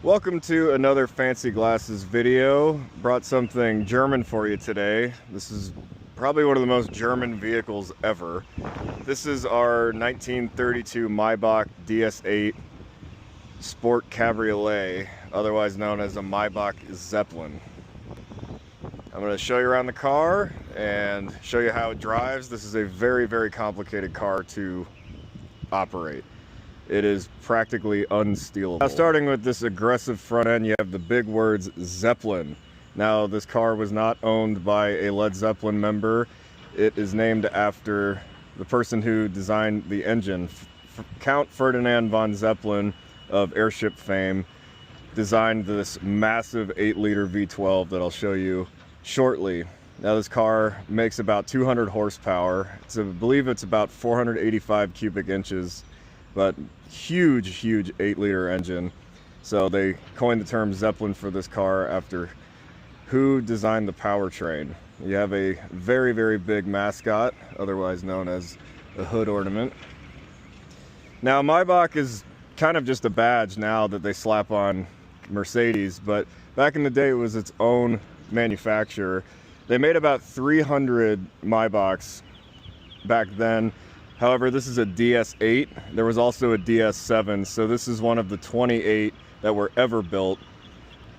Welcome to another Fancy Glasses video. Brought something German for you today. This is probably one of the most German vehicles ever. This is our 1932 Maybach DS8 Sport Cabriolet, otherwise known as a Maybach Zeppelin. I'm going to show you around the car and show you how it drives. This is a very, very complicated car to operate. It is practically unstealable. Now, starting with this aggressive front end, you have the big words Zeppelin. Now, this car was not owned by a Led Zeppelin member. It is named after the person who designed the engine. Count Ferdinand von Zeppelin of airship fame designed this massive 8-liter V12 that I'll show you shortly. Now, this car makes about 200 horsepower. I believe it's about 485 cubic inches. But huge 8-liter engine. So they coined the term Zeppelin for this car after who designed the powertrain. You have a very, very big mascot, otherwise known as a hood ornament. Now, Maybach is kind of just a badge now that they slap on Mercedes, but back in the day it was its own manufacturer. They made about 300 Maybachs back then. However, this is a DS8. There was also a DS7, so this is one of the 28 that were ever built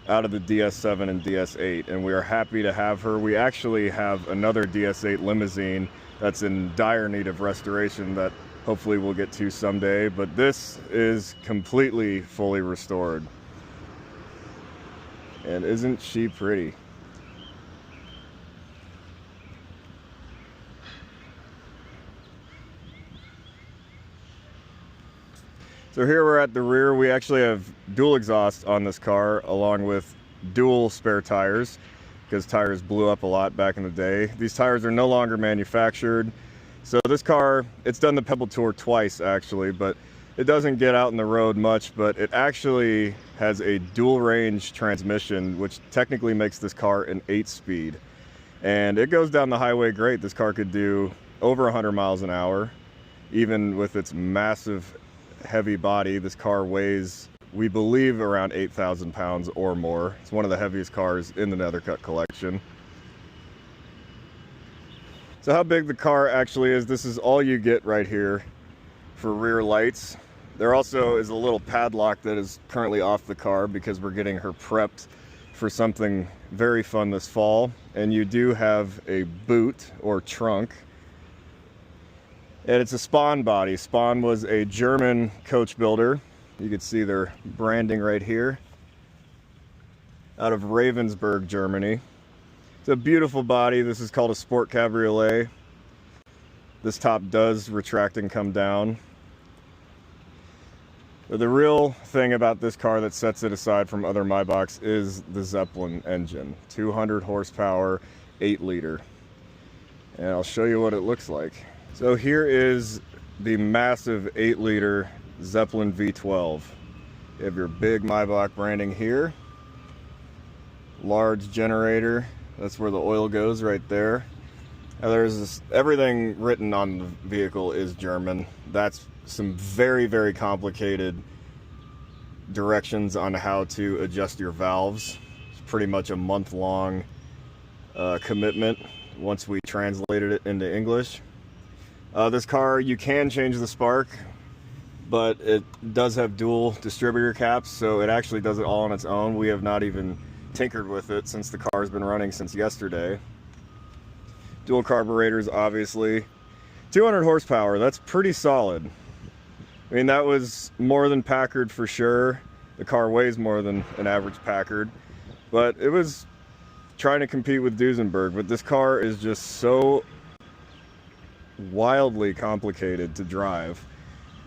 out of the DS7 and DS8, and we are happy to have her. We actually have another DS8 limousine that's in dire need of restoration that hopefully we'll get to someday, but this is completely fully restored. And isn't she pretty? So here we're at the rear. We actually have dual exhaust on this car along with dual spare tires because tires blew up a lot back in the day. These tires are no longer manufactured. So this car, it's done the Pebble Tour twice actually, but it doesn't get out in the road much, but it actually has a dual range transmission, which technically makes this car an 8-speed. And it goes down the highway great. This car could do over 100 miles an hour, even with its massive heavy body. This car weighs, we believe, around 8,000 pounds or more. It's one of the heaviest cars in the Nethercutt Collection. So how big the car actually is, this is all you get right here for rear lights. There also is a little padlock that is currently off the car because we're getting her prepped for something very fun this fall. And you do have a boot or trunk. And it's a Spahn body. Spahn was a German coach builder. You can see their branding right here. Out of Ravensburg, Germany. It's a beautiful body. This is called a Sport Cabriolet. This top does retract and come down. But the real thing about this car that sets it aside from other Maybachs is the Zeppelin engine. 200 horsepower, 8-liter. And I'll show you what it looks like. So here is the massive 8-liter Zeppelin V12. You have your big Maybach branding here. Large generator. That's where the oil goes right there. Now there's this, everything written on the vehicle is German. That's some very, very complicated directions on how to adjust your valves. It's pretty much a month-long commitment once we translated it into English. This car, you can change the spark, but it does have dual distributor caps, so it actually does it all on its own. We have not even tinkered with it since the car's been running since yesterday. Dual carburetors, obviously. 200 horsepower, that's pretty solid. I mean, that was more than Packard for sure. The car weighs more than an average Packard, but it was trying to compete with Duesenberg. But this car is just so wildly complicated to drive.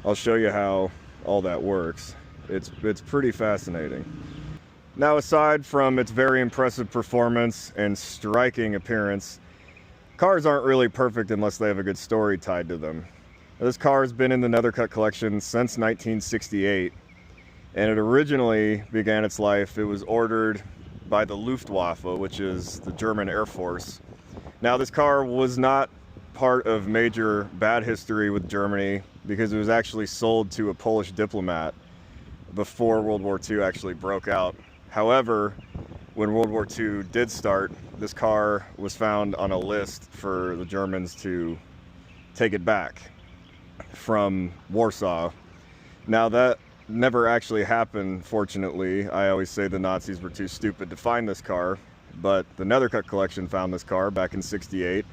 I'll show you how all that works. It's pretty fascinating. Now, aside from its very impressive performance and striking appearance, cars aren't really perfect unless they have a good story tied to them. This car has been in the Nethercutt Collection since 1968, and it originally began its life, it was ordered by the Luftwaffe, which is the German Air Force. Now, this car was not part of major bad history with Germany because it was actually sold to a Polish diplomat before World War II actually broke out. However, when World War II did start, this car was found on a list for the Germans to take it back from Warsaw. Now that never actually happened, fortunately. I always say the Nazis were too stupid to find this car, but the Nethercutt Collection found this car back in '68.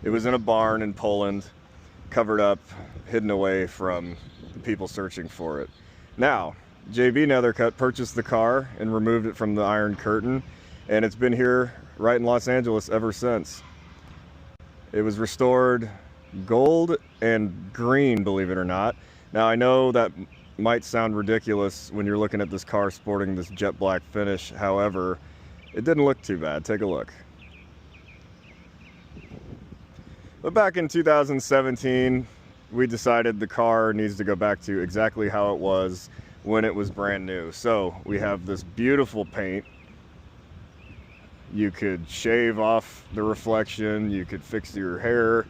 It was in a barn in Poland, covered up, hidden away from the people searching for it. Now, JB Nethercutt purchased the car and removed it from the Iron Curtain, and it's been here right in Los Angeles ever since. It was restored gold and green, believe it or not. Now, I know that might sound ridiculous when you're looking at this car sporting this jet black finish. However, it didn't look too bad. Take a look. But back in 2017, we decided the car needs to go back to exactly how it was when it was brand new. So we have this beautiful paint. You could shave off the reflection, you could fix your hair.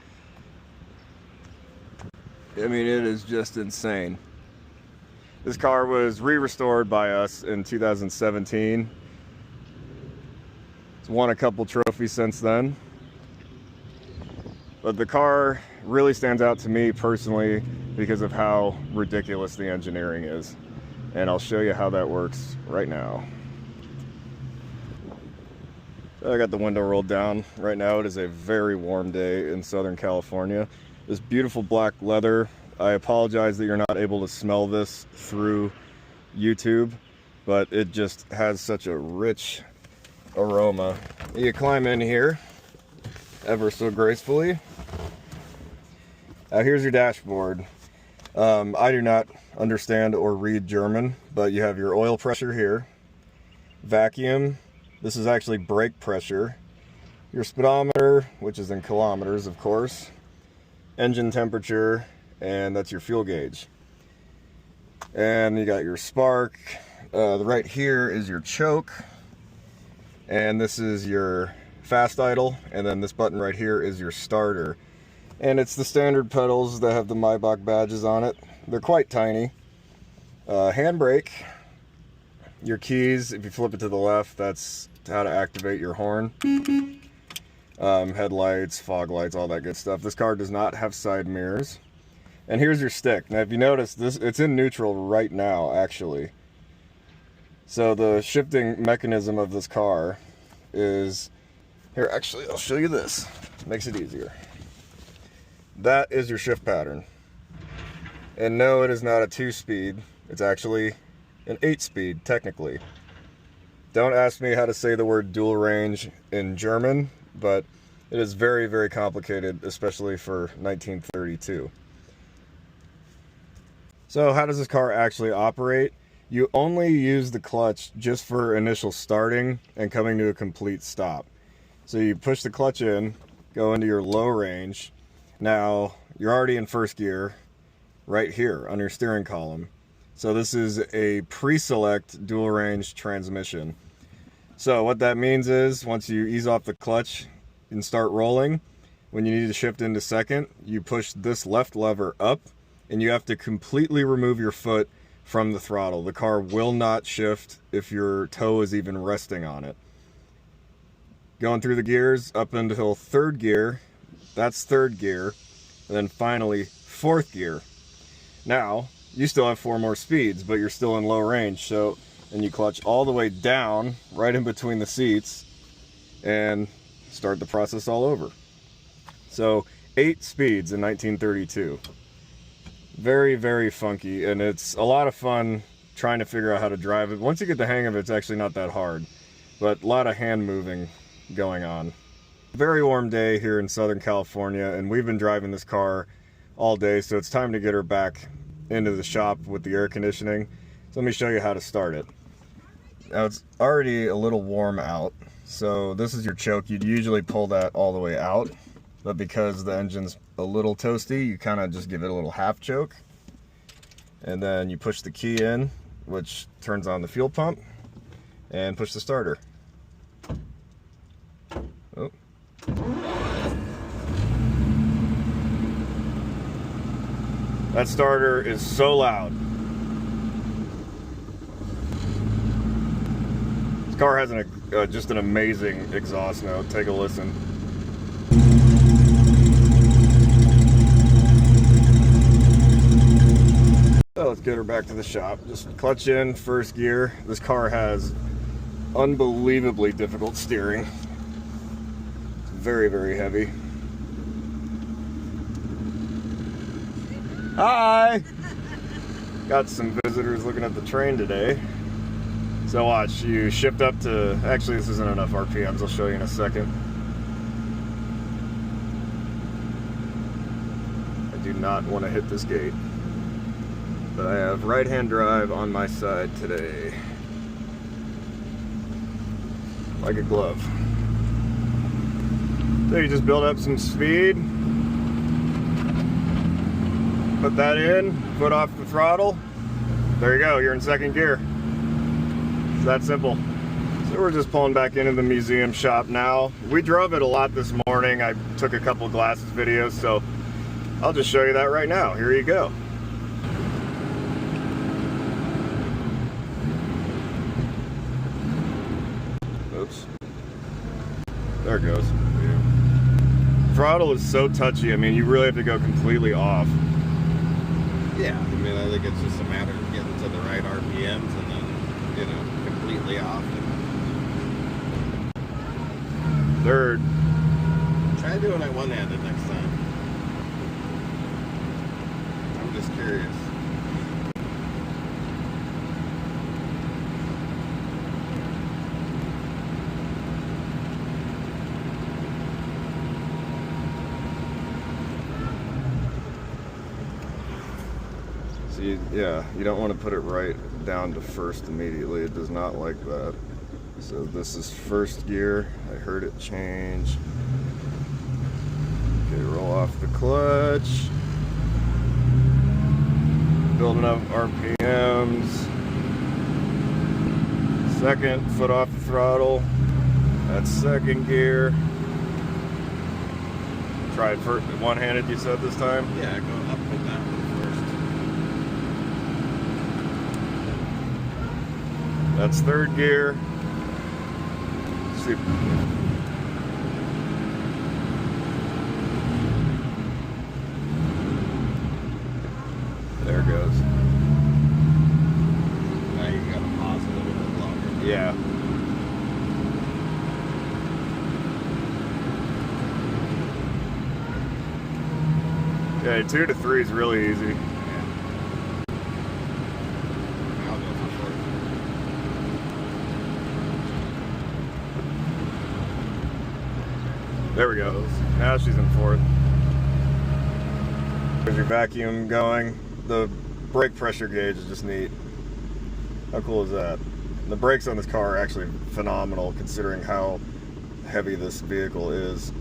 I mean, it is just insane. This car was re-restored by us in 2017. It's won a couple trophies since then. But the car really stands out to me personally because of how ridiculous the engineering is. And I'll show you how that works right now. So I got the window rolled down. Right now it is a very warm day in Southern California. This beautiful black leather. I apologize that you're not able to smell this through YouTube, but it just has such a rich aroma. You climb in here ever so gracefully. Now here's your dashboard. I do not understand or read German, but you have your oil pressure here, vacuum, this is actually brake pressure, your speedometer, which is in kilometers of course, engine temperature, and that's your fuel gauge. And you got your spark. Right here is your choke, and this is your fast idle, and then this button right here is your starter. And it's the standard pedals that have the Maybach badges on it. They're quite tiny. Handbrake, your keys, if you flip it to the left, that's how to activate your horn. Headlights, fog lights, all that good stuff. This car does not have side mirrors. And here's your stick. Now if you notice, it's in neutral right now actually. So the shifting mechanism of this car is, here actually I'll show you this. Makes it easier. That is your shift pattern. And no, it is not a 2-speed. It's actually an 8-speed technically. Don't ask me how to say the word dual range in German, but it is very, very complicated, especially for 1932. So how does this car actually operate? You only use the clutch just for initial starting and coming to a complete stop. So you push the clutch in, go into your low range. Now you're already in first gear right here on your steering column. So this is a pre-select dual range transmission. So what that means is once you ease off the clutch and start rolling, when you need to shift into second, you push this left lever up and you have to completely remove your foot from the throttle. The car will not shift if your toe is even resting on it. Going through the gears up until third gear, that's third gear, and then finally fourth gear. Now, you still have 4 more speeds, but you're still in low range, so, and you clutch all the way down, right in between the seats, and start the process all over. So, 8 speeds in 1932. Very, very funky, and it's a lot of fun trying to figure out how to drive it. Once you get the hang of it, it's actually not that hard, but a lot of hand moving going on. Very warm day here in Southern California, and we've been driving this car all day, so it's time to get her back into the shop with the air conditioning. So let me show you how to start it. Now it's already a little warm out, so this is your choke. You'd usually pull that all the way out, but because the engine's a little toasty, you kind of just give it a little half choke, and then you push the key in, which turns on the fuel pump, and push the starter. Oh. That starter is so loud. This car has just an amazing exhaust note. Take a listen. So let's get her back to the shop. Just clutch in, first gear. This car has unbelievably difficult steering. It's very, very heavy. Hi! Got some visitors looking at the train today. So watch, you shift up to, actually this isn't enough RPMs, I'll show you in a second. I do not want to hit this gate. But I have right-hand drive on my side today. Like a glove. So you just build up some speed. Put that in, foot off the throttle. There you go, you're in second gear. It's that simple. So we're just pulling back into the museum shop now. We drove it a lot this morning. I took a couple glasses videos, so I'll just show you that right now. Here you go. Oops. There it goes. Throttle is so touchy. I mean, you really have to go completely off. Yeah, I mean, I think it's just a matter of getting to the right RPMs and then, you know, completely off. Third. Try doing it one-handed next time. I'm just curious. So yeah, you don't want to put it right down to first immediately. It does not like that. So this is first gear. I heard it change. Okay, roll off the clutch. Building up RPMs. Second, foot off the throttle. That's second gear. Try it first, one-handed you said this time? Yeah, go up with that one first. That's third gear. See. There it goes. Now you gotta pause a little bit longer. Yeah. Okay, 2 to 3 is really easy. Yeah. I'll go for fourth. There we go. Now she's in fourth. There's your vacuum going. The brake pressure gauge is just neat. How cool is that? The brakes on this car are actually phenomenal considering how heavy this vehicle is.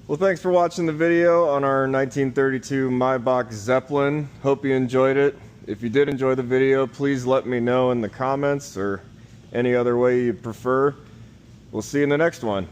Well, thanks for watching the video on our 1932 Maybach Zeppelin. Hope you enjoyed it. If you did enjoy the video, please let me know in the comments or any other way you prefer. We'll see you in the next one.